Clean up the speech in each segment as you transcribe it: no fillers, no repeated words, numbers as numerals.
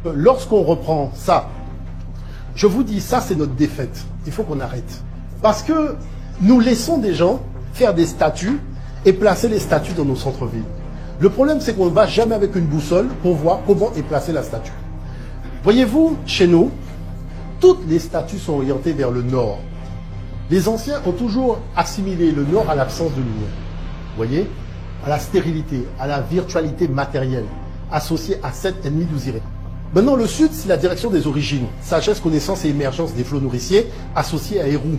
Lorsqu'on reprend ça, je vous dis, ça c'est notre défaite. Il faut qu'on arrête. Parce que nous laissons des gens faire des statues et placer les statues dans nos centres-villes. Le problème, c'est qu'on ne va jamais avec une boussole pour voir comment est placée la statue. Voyez-vous, chez nous, toutes les statues sont orientées vers le nord. Les anciens ont toujours assimilé le nord à l'absence de lumière. Vous voyez, à la stérilité, à la virtualité matérielle, associée à 7 ennemis d'Osiris. Maintenant, le sud, c'est la direction des origines. Sagesse, connaissance et émergence des flots nourriciers associés à Héru.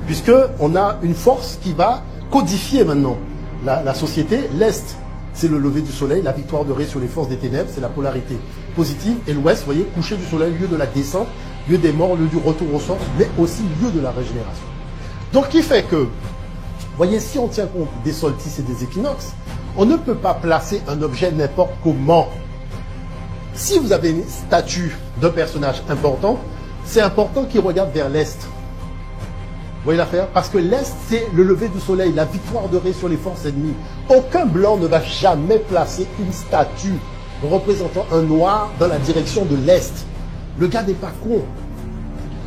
Puisqu'on a une force qui va codifier maintenant la société. L'Est, c'est le lever du soleil, la victoire de Ré sur les forces des ténèbres, c'est la polarité positive. Et l'Ouest, vous voyez, coucher du soleil, lieu de la descente, lieu des morts, lieu du retour aux sources, mais aussi lieu de la régénération. Donc, qui fait que, vous voyez, si on tient compte des solstices et des équinoxes, on ne peut pas placer un objet n'importe comment. Si vous avez une statue d'un personnage important, c'est important qu'il regarde vers l'Est. Vous voyez l'affaire? Parce que l'Est, c'est le lever du soleil, la victoire de Ré sur les forces ennemies. Aucun blanc ne va jamais placer une statue représentant un noir dans la direction de l'Est. Le gars n'est pas con.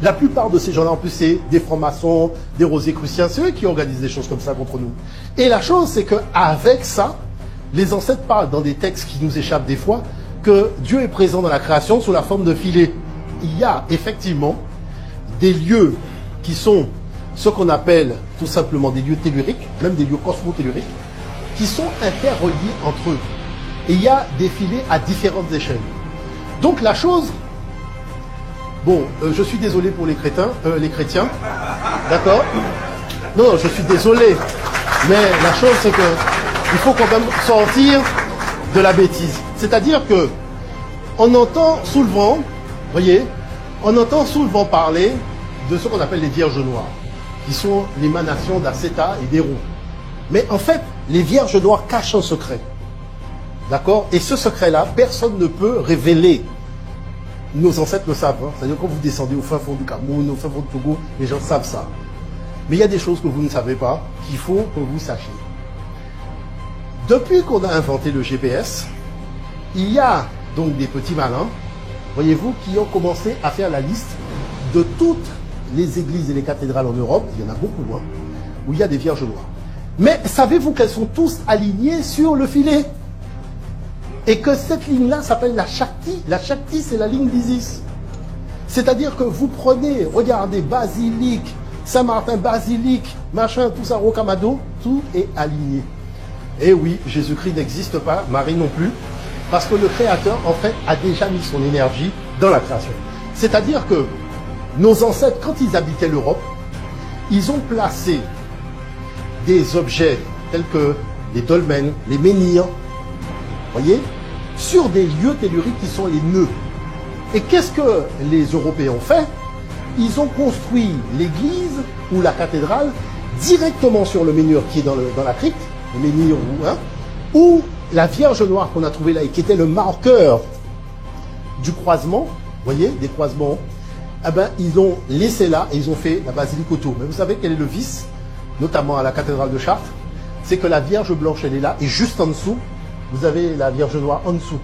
La plupart de ces gens-là, en plus, c'est des francs-maçons, des rosicruciens, c'est eux qui organisent des choses comme ça contre nous. Et la chose, c'est qu'avec ça, les ancêtres parlent dans des textes qui nous échappent des fois, que Dieu est présent dans la création sous la forme de filets. Il y a effectivement des lieux qui sont ce qu'on appelle tout simplement des lieux telluriques, même des lieux cosmotelluriques, qui sont interreliés entre eux. Et il y a des filets à différentes échelles. Donc la chose, bon, je suis désolé pour les chrétiens, d'accord? Non, je suis désolé, mais la chose c'est que il faut quand même sortir de la bêtise. C'est-à-dire que on entend sous le vent, voyez, on entend sous le vent parler de ce qu'on appelle les vierges noires, qui sont l'émanation d'Acéta et d'Héru. Mais en fait, les vierges noires cachent un secret. D'accord? Et ce secret-là, personne ne peut révéler. Nos ancêtres le savent. Hein. C'est-à-dire quand vous descendez au fin fond du Cameroun, au fin fond du Togo, les gens savent ça. Mais il y a des choses que vous ne savez pas, qu'il faut que vous sachiez. Depuis qu'on a inventé le GPS, il y a donc des petits malins, voyez-vous, qui ont commencé à faire la liste de toutes les églises et les cathédrales en Europe, il y en a beaucoup, hein, où il y a des vierges noires. Mais savez-vous qu'elles sont tous alignées sur le filet? Et que cette ligne-là s'appelle la Shakti. La Shakti, c'est la ligne d'Isis. C'est-à-dire que vous prenez, regardez, basilique, Saint-Martin, basilique, machin, tout ça, Rocamadour, tout est aligné. Et oui, Jésus-Christ n'existe pas, Marie non plus, parce que le Créateur, en fait, a déjà mis son énergie dans la création. C'est-à-dire que nos ancêtres, quand ils habitaient l'Europe, ils ont placé des objets tels que les dolmens, les menhirs, voyez, sur des lieux telluriques qui sont les nœuds. Et qu'est-ce que les Européens ont fait? Ils ont construit l'église ou la cathédrale directement sur le menhir qui est dans la crypte, le menhir ou la Vierge Noire qu'on a trouvée là et qui était le marqueur du croisement, voyez, des croisements, eh ben, ils l'ont laissé là et ils ont fait la basilique autour. Mais vous savez quel est le vice, notamment à la cathédrale de Chartres? C'est que la Vierge Blanche, elle est là et juste en dessous, vous avez la Vierge Noire en dessous,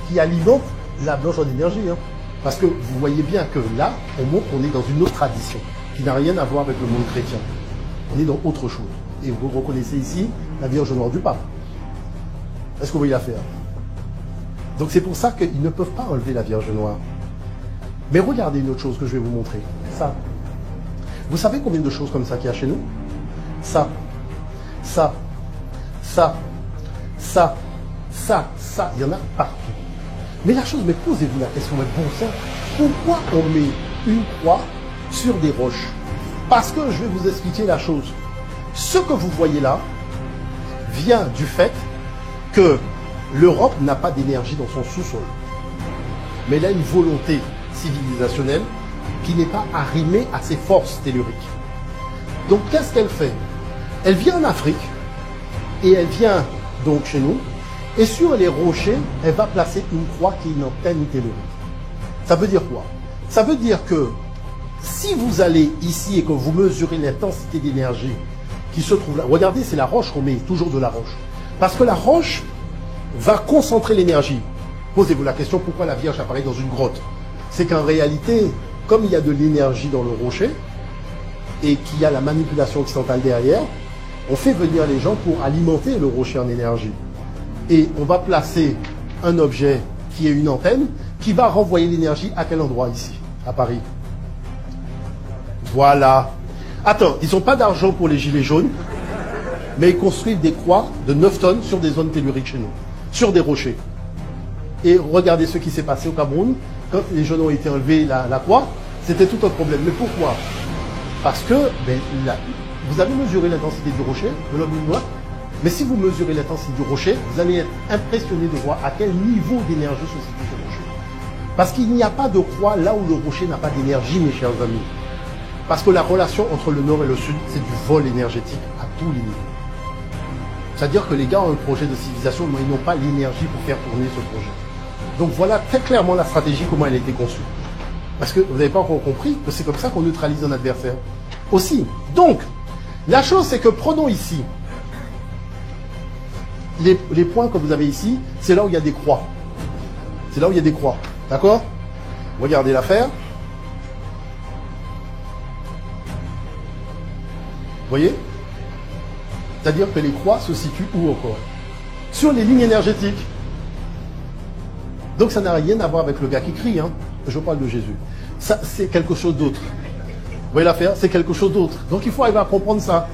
qui alimente la Blanche en énergie. Hein. Parce que vous voyez bien que là, on montre qu'on est dans une autre tradition, qui n'a rien à voir avec le monde chrétien. On est dans autre chose. Et vous reconnaissez ici la Vierge Noire du Pape. Est-ce que vous voyez l'affaire? Donc c'est pour ça qu'ils ne peuvent pas enlever la Vierge Noire. Mais regardez une autre chose que je vais vous montrer. Ça. Vous savez combien de choses comme ça qu'il y a chez nous? Ça. Ça. Ça. Ça. Ça. Ça. Il y en a partout. Mais la chose, mais posez-vous la question, mais bon sang, pourquoi on met une croix sur des roches? Parce que je vais vous expliquer la chose. Ce que vous voyez là vient du fait que l'Europe n'a pas d'énergie dans son sous-sol. Mais elle a une volonté civilisationnelle qui n'est pas arrimée à ses forces telluriques. Donc qu'est-ce qu'elle fait? Elle vient en Afrique et elle vient donc chez nous. Et sur les rochers, elle va placer une croix qui est une antenne tellurique. Ça veut dire quoi? Ça veut dire que si vous allez ici et que vous mesurez l'intensité d'énergie qui se trouve là, regardez, c'est la roche qu'on met, toujours de la roche. Parce que la roche va concentrer l'énergie. Posez-vous la question, pourquoi la Vierge apparaît dans une grotte? C'est qu'en réalité, comme il y a de l'énergie dans le rocher, et qu'il y a la manipulation occidentale derrière, on fait venir les gens pour alimenter le rocher en énergie. Et on va placer un objet qui est une antenne, qui va renvoyer l'énergie à quel endroit ici, à Paris? Voilà. Attends, ils n'ont pas d'argent pour les gilets jaunes, mais ils construisent des croix de 9 tonnes sur des zones telluriques chez nous, sur des rochers. Et regardez ce qui s'est passé au Cameroun, quand les jeunes ont été enlevés la croix, c'était tout un problème. Mais pourquoi? Parce que vous avez mesuré l'intensité du rocher, de l'homme noir, mais si vous mesurez l'intensité du rocher, vous allez être impressionné de voir à quel niveau d'énergie se situe ce rocher. Parce qu'il n'y a pas de croix là où le rocher n'a pas d'énergie, mes chers amis. Parce que la relation entre le nord et le sud, c'est du vol énergétique à tous les niveaux. C'est-à-dire que les gars ont un projet de civilisation, mais ils n'ont pas l'énergie pour faire tourner ce projet. Donc voilà très clairement la stratégie, comment elle a été conçue. Parce que vous n'avez pas encore compris que c'est comme ça qu'on neutralise un adversaire. Aussi. Donc, la chose c'est que prenons ici, les points que vous avez ici, c'est là où il y a des croix. C'est là où il y a des croix. D'accord? Regardez l'affaire. Vous voyez? C'est-à-dire que les croix se situent où encore? Sur les lignes énergétiques. Donc ça n'a rien à voir avec le gars qui crie, hein. Je parle de Jésus. Ça, c'est quelque chose d'autre. Vous voyez l'affaire? C'est quelque chose d'autre. Donc il faut arriver à comprendre ça.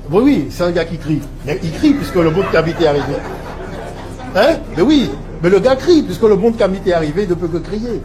Oui, c'est un gars qui crie. Mais il crie puisque le monde cavité est arrivé. Hein? Mais oui, mais le gars crie puisque le monde cavité est arrivé, il ne peut que crier.